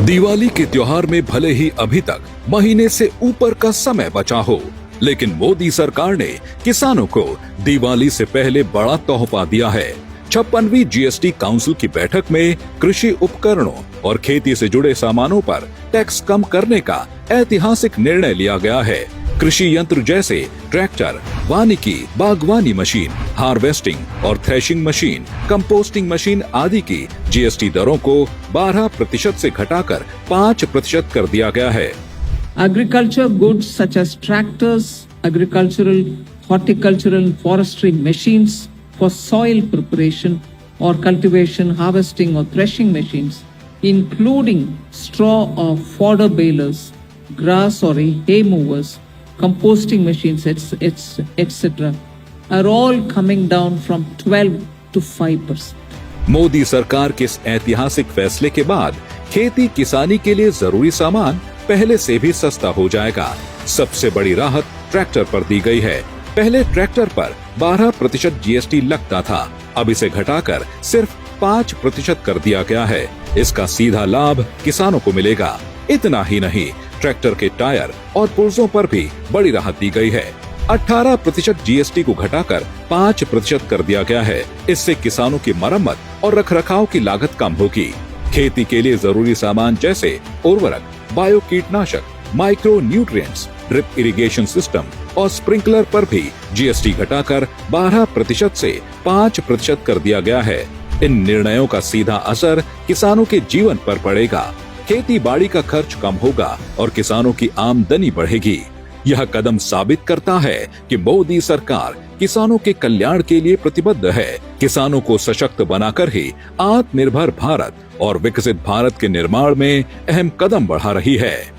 दिवाली के त्योहार में भले ही अभी तक महीने से ऊपर का समय बचा हो, लेकिन मोदी सरकार ने किसानों को दिवाली से पहले बड़ा तोहफा दिया है। 56वीं जीएसटी काउंसिल की बैठक में कृषि उपकरणों और खेती से जुड़े सामानों पर टैक्स कम करने का ऐतिहासिक निर्णय लिया गया है। कृषि यंत्र जैसे ट्रैक्टर, वानिकी, बागवानी मशीन, हार्वेस्टिंग और थ्रेशिंग मशीन, कंपोस्टिंग मशीन आदि की जीएसटी दरों को 12% से घटाकर 5% कर दिया गया है। Agriculture goods such as tractors, agricultural, horticultural and forestry machines for soil preparation or cultivation, harvesting or threshing machines, including straw or fodder balers, grass or hay movers, composting machines, etc., are all coming down from 12 to 5%. Modi सरकार के इस ऐतिहासिक फैसले के बाद खेती किसानी के लिए जरूरी सामान पहले से भी सस्ता हो जाएगा। सबसे बड़ी राहत ट्रैक्टर पर दी गई है। पहले ट्रैक्टर पर 12% जीएसटी लगता था, अब इसे घटाकर सिर्फ 5% कर दिया गया है। इसका सीधा लाभ किसानों को मिलेगा। इतना ही नहीं, ट्रैक्टर के टायर और पुर्जों पर भी बड़ी राहत दी गई है। 18% जीएसटी को घटाकर 5% कर दिया गया है। इससे किसानों की मरम्मत और रखरखाव की लागत कम होगी। खेती के लिए जरूरी सामान जैसे उर्वरक, बायो कीटनाशक, micro nutrients, drip irrigation system और स्प्रिंकलर पर भी जीएसटी घटाकर 12% से 5% कर दिया गया है। इन निर्णयों का सीधा असर किसानों के जीवन पर पड़ेगा। खेती बाड़ी का खर्च कम होगा और किसानों की आमदनी बढ़ेगी। यह कदम साबित करता है कि मोदी सरकार किसानों के कल्याण के लिए प्रतिबद्ध है। किसानों को सशक्त बनाकर ही आत्मनिर्भर भारत और विकसित भारत के निर्माण में अहम कदम बढ़ा रही है।